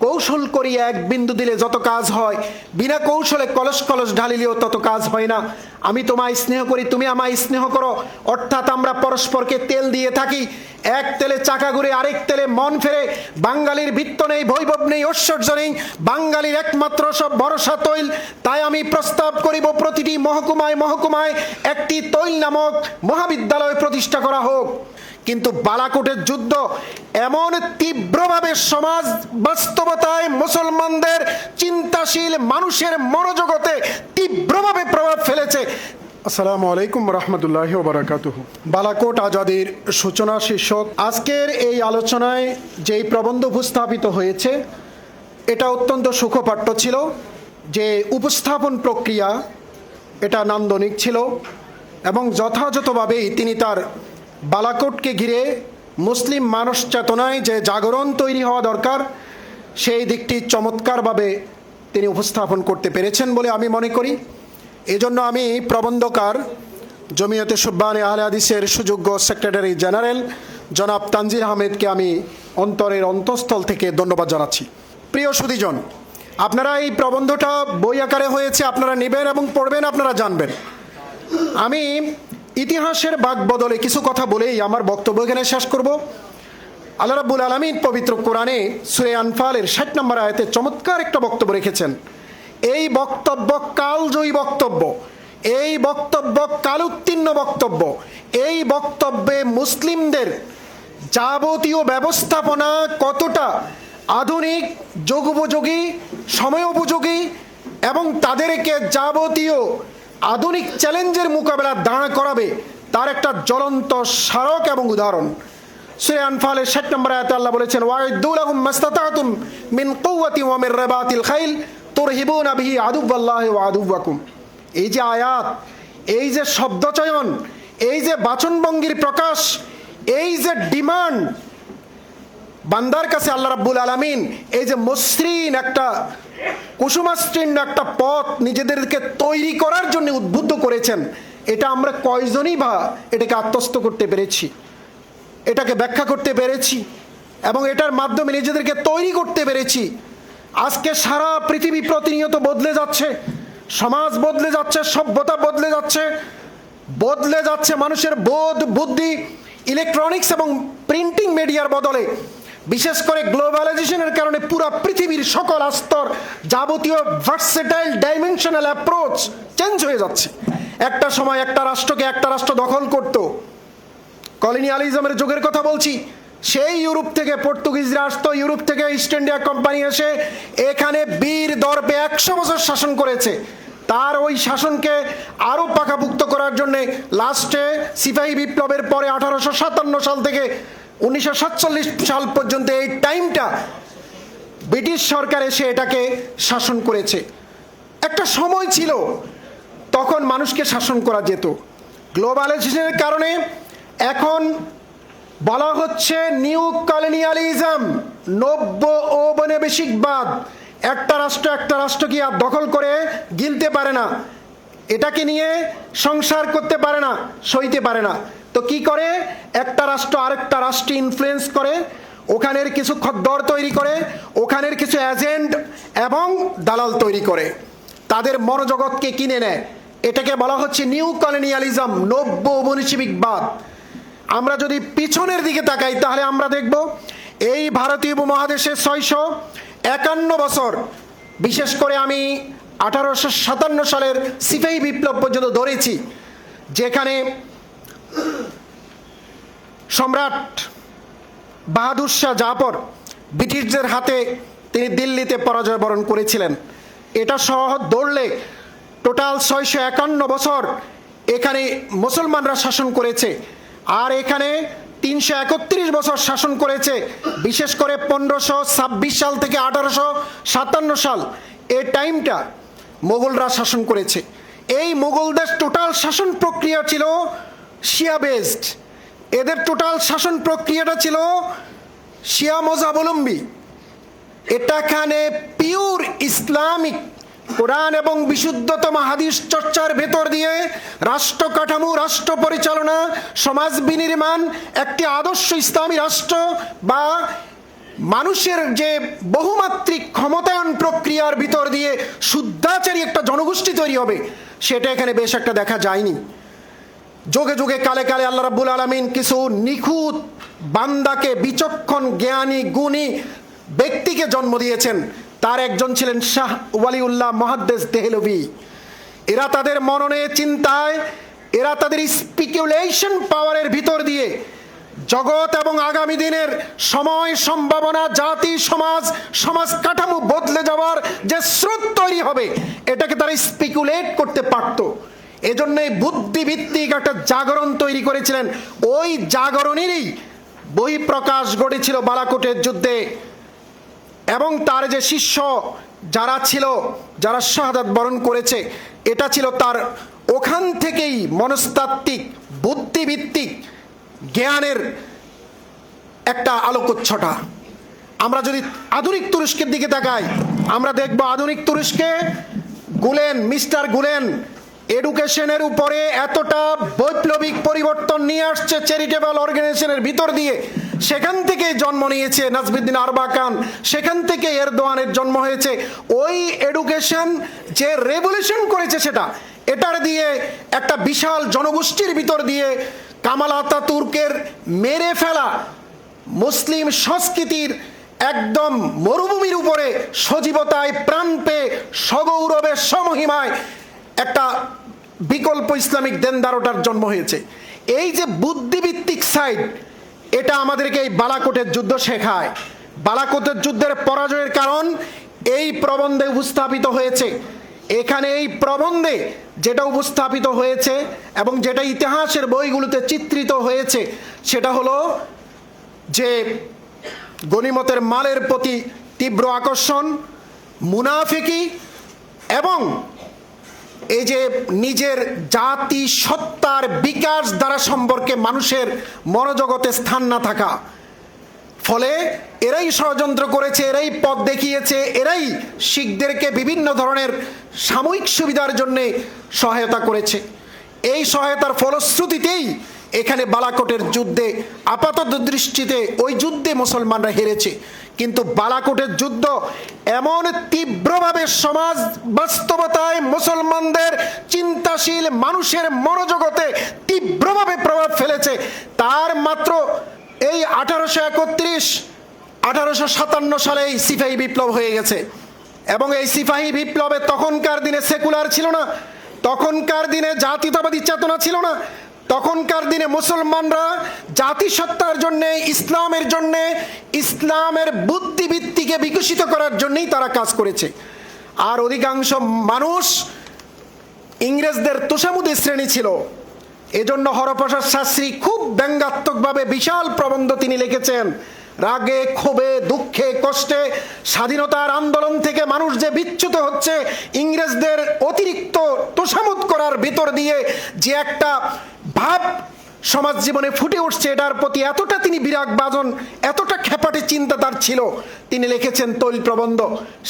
কৌশল করিয়া এক বিন্দু দিলে যত কাজ হয়, বিনা কৌশলে কলস কলস ঢালিলেও তত কাজ হয় না। আমি তোমায় স্নেহ করি, তুমি আমায় স্নেহ করো, অর্থাৎ আমরা পরস্পরকে তেল দিয়ে থাকি। এক তেলে চাকা ঘুরে আরেক তেলে মন ফেরে। বাঙালির বৃত্ত নেই, বৈভব নেই, ঐশ্বর্য নেই, বাঙালির একমাত্র সব ভরসা তৈল। তাই আমি প্রস্তাব করিব প্রতিটি মহকুমায় মহকুমায় একটি তৈল নামক মহাবিদ্যালয় প্রতিষ্ঠা করা হোক। কিন্তু বালাকোটের যুদ্ধ এমন তীব্রভাবে সমাজ বাস্তবতায় মুসলমানদের চিন্তাশীল মানুষের মনোজগতে তীব্রভাবে প্রভাব ফেলেছে। আসসালামু আলাইকুম রহমতুল্লাহি ওয়া বারাকাতুহু। বালাকোট আজাদির সূচনা শীর্ষক আজকের এই আলোচনায় যেই প্রবন্ধ উপস্থাপিত হয়েছে, এটা অত্যন্ত সুখপাঠ্য ছিল। যে উপস্থাপন প্রক্রিয়া এটা নান্দনিক ছিল এবং যথাযথভাবেই তিনি তার বালাকোটকে ঘিরে মুসলিম মানস চেতনায় যে জাগরণ তৈরি হওয়া দরকার সেই দিকটি চমৎকারভাবে তিনি উপস্থাপন করতে পেরেছেন বলে আমি মনে করি। এজন্য আমি প্রবন্ধকার জমিয়তে শুব্বানে আহলে হাদিসের সুযোগ্য সেক্রেটারি জেনারেল জনাব তানজির আহমেদকে আমি অন্তরের অন্তঃস্থল থেকে ধন্যবাদ জানাচ্ছি। প্রিয় সুধীজন, আপনারা এই প্রবন্ধটা বই আকারে হয়েছে, আপনারা নেবেন এবং পড়বেন, আপনারা জানবেন। আমি ইতিহাসের বাক বদলে কিছু কথা বলেই আমার বক্তব্য এখানে শেষ করব। আল্লাহ রাব্বুল আলামিন পবিত্র কোরআনে সূরা আনফালের ৬০ নম্বর আয়াতে চমৎকার একটা বক্তব্য রেখেছেন। এই বক্তব্য কালজয়ী বক্তব্য, এই বক্তব্য কালোত্তীর্ণ বক্তব্য। এই বক্তব্যে মুসলিমদের যাবতীয় ব্যবস্থাপনা কতটা আধুনিক, যুগোপযোগী, সময়োপযোগী এবং তাদেরকে যাবতীয় আধুনিক চ্যালেঞ্জের মোকাবেলা দাঁড় করাবে তার একটা জ্বলন্ত স্মারক এবং উদাহরণ। সূরা আনফালের ৬০ নম্বর আয়াতে আল্লাহ বলেছেন, ওয়াইদু লাহুম মাসতাতাতুম মিন কুওয়াতি ওয়া মির রাবাতিল খাইল তুরহিবুনা বিহি আদুওয়াল্লাহি ওয়া আদুওয়াকুম। এই যে আয়াত, এই যে শব্দচয়ন, এই যে বাচনভঙ্গির প্রকাশ, এই যে ডিমান্ড বান্দার কাছে আল্লাহ রাব্বুল আলামিন এই যে মসৃণ একটা কুসুমাস্তীর্ণ একটা পথ নিজেদেরকে তৈরি করার জন্য উদ্বুদ্ধ করেছেন, এটা আমরা কয়জনই বা এটাকে আত্মস্থ করতে পেরেছি, এটাকে ব্যাখ্যা করতে পেরেছি এবং এটার মাধ্যমে নিজেদেরকে তৈরি করতে পেরেছি। আজকে সারা পৃথিবী প্রতিনিয়ত বদলে যাচ্ছে, সমাজ বদলে যাচ্ছে, সভ্যতা বদলে যাচ্ছে, বদলে যাচ্ছে মানুষের বোধ বুদ্ধি। ইলেকট্রনিক্স এবং প্রিন্টিং মিডিয়ার বদলে, বিশেষ করে গ্লোবালাইজেশনের কারণে পুরো পৃথিবীর সকল স্তর, যাবতীয় ভার্সেটাইল ডাইমেনশনাল অ্যাপ্রোচ চেঞ্জ হয়ে যাচ্ছে। একটা সময় একটা রাষ্ট্রকে একটা রাষ্ট্র দখল করত, কলোনিয়ালিজমের যুগের কথা বলছি। সেই ইউরোপ থেকে পর্তুগিজরা আসতো, ইউরোপ থেকে ইস্ট ইন্ডিয়া কোম্পানি এসে এখানে বীর দর্পে ১০০ বছর শাসন করেছে। তার ওই শাসনকে আরও পাকাপুক্ত করার জন্যে লাস্টে সিপাহী বিপ্লবের পরে ১৮৫৭ সাল থেকে ১৯৪৭ সাল পর্যন্ত এই টাইমটা ব্রিটিশ সরকার এসে এটাকে শাসন করেছে। একটা সময় ছিল তখন মানুষকে শাসন করা যেত। গ্লোবালাইজেশনের কারণে এখন বলা হচ্ছে নিউ কলোনিয়ালিজম, নব্য ঔপনিবেশিকবাদ। একটা রাষ্ট্র কি আর দখল করে গিলতে পারে না, এটাকে নিয়ে সংসার করতে পারে না, সইতে পারে না। তো কি করে? একটা রাষ্ট্র আরেকটা রাষ্ট্রে ইনফ্লুয়েন্স করে, ওখানের কিছু খদ্দর তৈরি করে, ওখানের কিছু এজেন্ট এবং দালাল তৈরি করে, তাদের মনোজগৎকে কিনে নেয়। এটাকে বলা হচ্ছে নিউ কলোনিয়ালিজম, নব্য ঔপনিবেশিকবাদ। আমরা যদি পিছনের দিকে তাকাই তাহলে আমরা দেখব এই ভারতীয় উপমহাদেশে ৬৫১ বছর, বিশেষ করে আমি ১৮৫৭ সালের সিপাহী বিপ্লব পর্যন্ত ধরেছি, যেখানে সম্রাট বাহাদুর শাহ জাফর ব্রিটিশদের হাতে তিনি দিল্লিতে পরাজয় বরণ করেছিলেন। এটা সহ ধরলে টোটাল ৬৫১ বছর এখানে মুসলমানরা শাসন করেছে। আর এখানে ৩৩১ বছর শাসন করেছে, বিশেষ করে ১৫২৬ সাল থেকে ১৮৫৭ সাল এই টাইমটা মোগলরা শাসন করেছে। এই মোগলদের টোটাল শাসন প্রক্রিয়া ছিল শিয়া বেসড, এদের টোটাল শাসন প্রক্রিয়াটা ছিল শিয়া মযহাবাবলম্বী। এটাখানে পিওর ইসলামিক কোরআন এবং বিশুদ্ধতম হাদিস চর্চার ভেতর দিয়ে রাষ্ট্র কাঠামো, রাষ্ট্র পরিচালনা, সমাজ বিনির্মাণ, একটি আদর্শ ইসলামী রাষ্ট্র বা মানুষের যে বহুমাত্রিক ক্ষমতায়ন প্রক্রিয়ার ভিতর দিয়ে শুদ্ধাচারী একটা জনগোষ্ঠী তৈরি হবে, সেটা এখানে বেশ একটা দেখা যায়নি। যুগে যুগে কালে কালে আল্লাহ রাব্বুল আলামিন কিছু নিখুঁত বান্দাকে, বিচক্ষণ জ্ঞানী গুণী ব্যক্তিকে জন্ম দিয়েছেন। তার একজন ছিলেন শাহ ওয়ালিউল্লাহ মুহাদ্দিস দেহলভী। এরা তাদের মননে চিন্তায়, এরা তাদের স্পিকুলেশন পাওয়ারের ভিতর দিয়ে জগৎ এবং আগামী দিনের সময় সম্ভাবনা, জাতি সমাজ, সমাজ কাঠামো বদলে যাওয়ার যে স্রোত তৈরি হবে, এটাকে তারা স্পিকুলেট করতে পারত। এজন্যই বুদ্ধিভিত্তিক একটা জাগরণ তৈরি করেছিলেন। ওই জাগরণেরই বহিঃপ্রকাশ ঘটেছিল বালাকোটের যুদ্ধে। এবং তার যে শিষ্য যারা ছিল, যারা শাহাদাত বরণ করেছে, এটা ছিল তার ওখান থেকেই মনস্তাত্ত্বিক বুদ্ধিভিত্তিক জ্ঞানের একটা আলোকোচ্ছটা। আমরা যদি আধুনিক তুরস্কের দিকে তাকাই, আমরা দেখব আধুনিক তুরস্কে গুলেন, মিস্টার গুলেন এডুকেশনের উপরে এতটা বৈপ্লবিক পরিবর্তন নিয়ে আসছে চ্যারিটেবল অর্গানাইজেশনের ভিতর দিয়ে। সেখান থেকে জন্ম নিয়েছে নাজমুদ্দিন আরবাকান, সেখান থেকে এরদোয়ানের জন্ম হয়েছে। ওই এডুকেশন যে রেভলিউশন করেছে, এটার দিয়ে একটা বিশাল জনগোষ্ঠীর ভিতর দিয়ে কামাল আতাতুর্কের মেরে ফেলা মুসলিম সংস্কৃতির একদম মরুভূমির উপরে সজীবতায় প্রাণ পেয়ে সগৌরবে সমহিমায় একটা বিকল্প ইসলামিক দেনদারোটার জন্ম হয়েছে। এই যে বুদ্ধিভিত্তিক সাইড, এটা আমাদেরকে এই বালাকোটের যুদ্ধ শেখায়। বালাকোটের যুদ্ধের পরাজয়ের কারণ এই প্রবন্ধে উপস্থাপিত হয়েছে। এখানে এই প্রবন্ধে যেটা উপস্থাপিত হয়েছে এবং যেটা ইতিহাসের বইগুলোতে চিত্রিত হয়েছে, সেটা হলো যে গনিমতের মালের প্রতি তীব্র আকর্ষণ, মুনাফিকি এবং এই যে নিজের জাতি সত্তার বিকাশ দ্বারা সম্পর্কে মানুষের মনোজগতে স্থান না থাকা। ফলে এরাই ষড়যন্ত্র করেছে, এরাই পথ দেখিয়েছে, এরাই শিখদেরকে বিভিন্ন ধরনের সাময়িক সুবিধার জন্য সহায়তা করেছে। এই সহায়তার ফলশ্রুতিতেই এখানে বালাকোটের যুদ্ধে আপাতত দৃষ্টিতে ওই যুদ্ধে মুসলমানরা হেরেছে। কিন্তু বালাকোটের যুদ্ধ এমন তীব্রভাবে সমাজ বাস্তবতায় মুসলমানদের চিন্তাশীল মানুষের মনোজগতে তীব্রভাবে প্রভাব ফেলেছে। তার মাত্র এই 1857 সালে এই সিপাহী বিপ্লব হয়ে গেছে। এবং এই সিপাহী বিপ্লবে তখনকার দিনে সেকুলার ছিল না, তখনকার দিনে জাতীয়তাবাদী চেতনা ছিল না। তখনকার দিনে মুসলমানরা জাতিসত্তার জন্যে, ইসলামের জন্যে, ইসলামের বুদ্ধিভিত্তিকে বিকশিত করার জন্যই তারা কাজ করেছে। আর অধিকাংশ মানুষ ইংরেজদের তোষামোদী শ্রেণী ছিল। এজন্য হরপ্রসাদ শাস্ত্রী খুব ব্যঙ্গাত্মকভাবে বিশাল প্রবন্ধ তিনি লিখেছেন। রাগে, ক্ষোভে, দুঃখে, কষ্টে স্বাধীনতার আন্দোলন থেকে মানুষ যে বিচ্যুত হচ্ছে, ইংরেজদের অতিরিক্ত তোষামোদ করার ভিতর দিয়ে যে একটা ভাব সমাজ জীবনে ফুটে উঠছে, এটার প্রতি এতটা তিনি বিরাগ বাজন, এতটা খেপাটে চিন্তা তার ছিল, তিনি লিখেছেন তৈল প্রবন্ধ।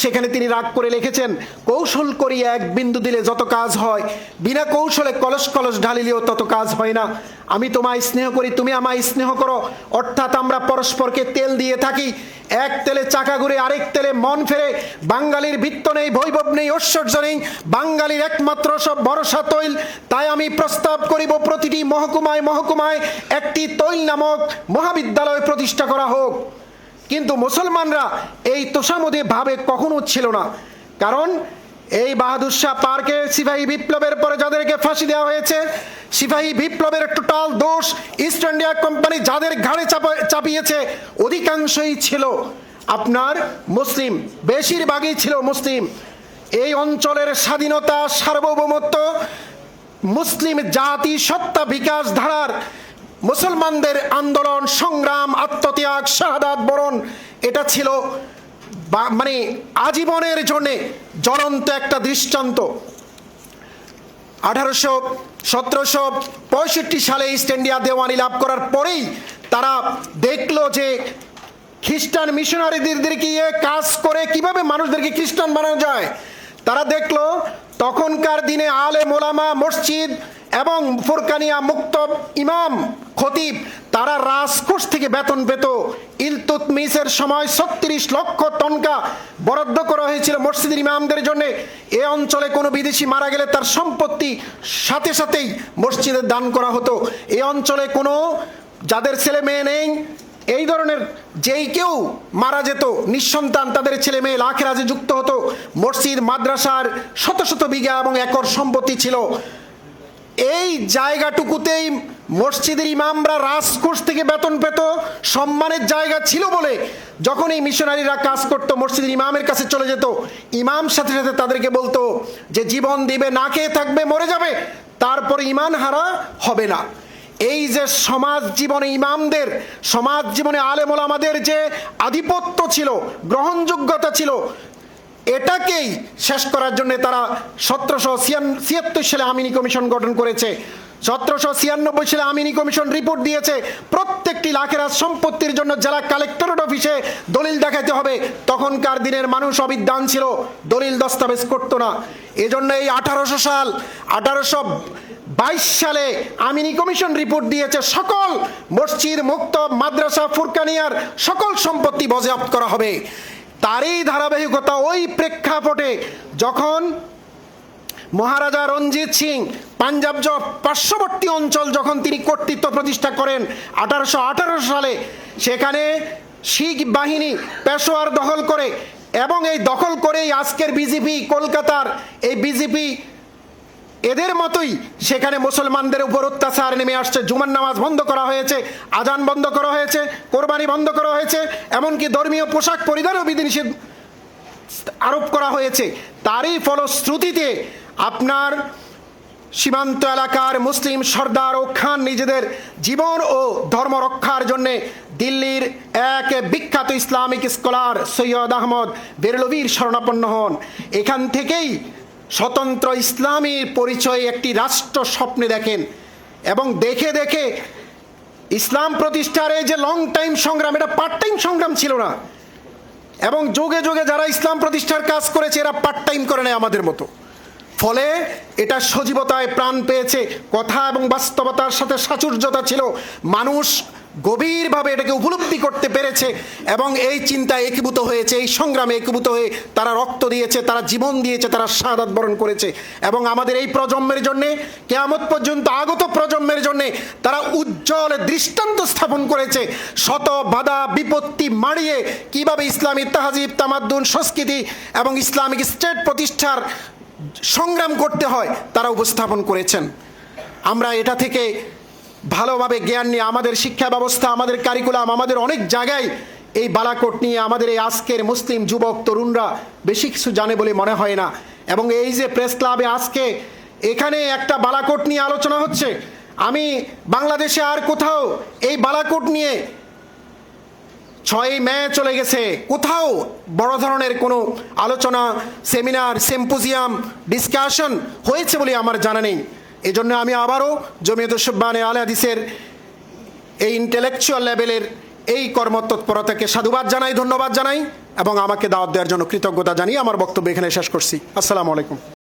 সেখানে তিনি রাগ করে লিখেছেন, কৌশল করিয়া এক বিন্দু দিলে যত কাজ হয়, বিনা কৌশলে কলস কলস ঢালিলেও তত কাজ হয় না। আমি তোমায় স্নেহ করি, তুমি আমায় স্নেহ করো, অর্থাৎ আমরা পরস্পরকে তেল দিয়ে থাকি। এক তেলে চাকা ঘুরে আরেক তেলে মন ফেরে। বাঙালির ভিত্ত নেই, বৈভব নেই, ঐশ্বর্য নেই, বাঙালির একমাত্র সব ভরসা তৈল। তাই আমি প্রস্তাব করিব প্রতিটি মহকুমায় মহকুমায় একটি তৈল নামক মহাবিদ্যালয় প্রতিষ্ঠা করা হোক। কিন্তু মুসলমানরা এই তোষামোদী ভাবে কখনো ছিল না। কারণ এই বাহাদুর শাহ পার্কে সিপাহী বিপ্লবের পরে যাদেরকে ফাঁসি দেওয়া হয়েছে, সিপাহী বিপ্লবের টোটাল দোষ ইস্ট ইন্ডিয়া কোম্পানি যাদের ঘাড়ে চাপিয়েছে, অধিকাংশই ছিল আপনার মুসলিম, বেশিরভাগই ছিল মুসলিম। এই অঞ্চলের স্বাধীনতা, সার্বভৌমত্ব, মুসলিম জাতি সত্তা বিকাশ ধারার মুসলমানদের আন্দোলন, সংগ্রাম, আত্মত্যাগ, শাহাদাত বরণ, এটা ছিল মানে আজীবনের জন্য জ্বলন্ত একটা দৃষ্টান্ত। 1765 সালে ইস্ট ইন্ডিয়া দেওয়ানি লাভ করার পরেই তারা দেখলো যে খ্রিস্টান মিশনারিদের গিয়ে কাজ করে কিভাবে মানুষদেরকে খ্রিস্টান বানানো যায়। তারা দেখলো তখনকার দিনে আলেম ওলামা মসজিদ এবং ফুরকানিয়া মুক্তব ইমাম খতিব তারা রাজকোষ থেকে বেতন পেত। ইলতুৎমিশের সময় 36 লক্ষ টনকা বরাদ্দ করা হয়েছিল মসজিদের ইমামদের জন্য। এ অঞ্চলে কোনো বিদেশি মারা গেলে তার সম্পত্তি সাথে সাথেই মসজিদে দান করা হতো। এই অঞ্চলে কোনো যাদের ছেলে মেয়ে নেই, এই ধরনের যেই কেউ মারা যেত নিঃসন্তান, তাদের ছেলে মেয়ে আখিরাতে যুক্ত হতো। মসজিদ মাদ্রাসার শত শত বিঘা এবং একর সম্পত্তি ছিল। এই জায়গাটুকুতেই মসজিদের ইমামরা রাজকোষ থেকে বেতন পেত, সম্মানের জায়গা ছিল বলে যখন এই মিশনারিরা কাজ করত মসজিদের ইমামের কাছে চলে যেত, ইমাম সাথে সাথে তাদেরকে বলতো যে জীবন দিবে, না খেয়ে থাকবে, মরে যাবে, তারপরে ইমান হারা হবে না। এই যে সমাজ জীবনে ইমামদের, সমাজ জীবনে আলেম ওলামাদের যে আধিপত্য ছিল, গ্রহণযোগ্যতা ছিল, এটাকেই শেষ করার জন্য তারা 1776 সালে আমিনি কমিশন গঠন করেছে। 1796 সালে আমিনি কমিশন রিপোর্ট দিয়েছে প্রত্যেকটি লাখেরাজ সম্পত্তির জন্য জেলা কালেক্টরেট অফিসে দলিল দেখাতে হবে। তখনকার দিনের মানুষ অবিদ্যান ছিল, দলিল দস্তাবেজ করতো না। এজন্য এই 1822 সালে আমিনি কমিশন রিপোর্ট দিয়েছে সকল মসজিদ মুক্তব মাদ্রাসা ফুরকানিয়ার সকল সম্পত্তি বাজেয়াপ্ত করা হবে। তারই ধারাবাহিকতা ওই প্রেক্ষাপটে যখন মহারাজা রঞ্জিত সিং পাঞ্জাব পার্শ্ববর্তী অঞ্চল যখন তিনি কর্তৃত্ব প্রতিষ্ঠা করেন 1818 সালে, সেখানে শিখ বাহিনী পেশোয়ার দখল করে এবং এই দখল করেই আজকের বিজেপি, কলকাতার এই বিজেপি এদের মতোই সেখানে মুসলমানদের উপর অত্যাচার নেমে আসছে। জুমার নামাজ বন্ধ করা হয়েছে, আজান বন্ধ করা হয়েছে, কোরবানি বন্ধ করা হয়েছে, এমনকি ধর্মীয় পোশাক পরিধানেও বিধিনিষেধ আরোপ করা হয়েছে। তারই ফলশ্রুতিতে আপনার সীমান্ত এলাকার মুসলিম সর্দার ও খান নিজেদের জীবন ও ধর্ম রক্ষার জন্য দিল্লির এক বিখ্যাত ইসলামিক স্কলার সৈয়দ আহমদ বেরলভীর শরণাপন্ন হন। এখান থেকেই স্বতন্ত্র ইসলামীর পরিচয় একটি রাষ্ট্র স্বপ্নে দেখেন এবং দেখে দেখে ইসলাম প্রতিষ্ঠার এই যে লং টাইম সংগ্রাম, এটা পার্ট টাইম সংগ্রাম ছিল না। এবং যুগে যুগে যারা ইসলাম প্রতিষ্ঠার কাজ করেছে এরা পার্ট টাইম করে নেয় আমাদের মতো। ফলে এটা সজীবতায় প্রাণ পেয়েছে, কথা এবং বাস্তবতার সাথে প্রাচুর্যতা ছিল। মানুষ গভীরভাবে এটাকে উপলব্ধি করতে পেরেছে এবং এই চিন্তায় একীভূত হয়েছে, এই সংগ্রামে একীভূত হয়ে তারা রক্ত দিয়েছে, তারা জীবন দিয়েছে, তারা শাহাদাত বরণ করেছে। এবং আমাদের এই প্রজন্মের জন্যে, কিয়ামত পর্যন্ত আগত প্রজন্মের জন্যে তারা উজ্জ্বল দৃষ্টান্ত স্থাপন করেছে। শত বাধা বিপত্তি মাড়িয়ে কিভাবে ইসলামী তাহজিব, তামাদ্দুন, সংস্কৃতি এবং ইসলামিক স্টেট প্রতিষ্ঠার সংগ্রাম করতে হয় তারা উপস্থাপন করেছেন। আমরা এটা থেকে ভালোভাবে জ্ঞান নিয়ে আমাদের শিক্ষা ব্যবস্থা, আমাদের কারিকুলাম, আমাদের অনেক জায়গায় এই বালাকোট নিয়ে আমাদের এই আজকের মুসলিম যুবক তরুণরা বেশি কিছু জানে বলে মনে হয় না। এবং এই যে প্রেস ক্লাবে আজকে এখানে একটা বালাকোট নিয়ে আলোচনা হচ্ছে, আমি বাংলাদেশে আর কোথাও এই বালাকোট নিয়ে 6 মে চলে গেছে, কোথাও বড় ধরনের কোনো আলোচনা, সেমিনার, সিম্পোজিয়াম, ডিসকাশন হয়েছে বলে আমার জানা নেই। এজন্য আমি আবারও জমিয়তুল শুব্বানে আহলে হাদিসের এই ইন্টেলেকচুয়াল লেভেলের এই কর্মতৎপরতাকে সাধুবাদ জানাই, ধন্যবাদ জানাই এবং আমাকে দাওয়াত দেওয়ার জন্য কৃতজ্ঞতা জানিয়ে আমার বক্তব্য এখানে শেষ করছি। আসসালামু আলাইকুম।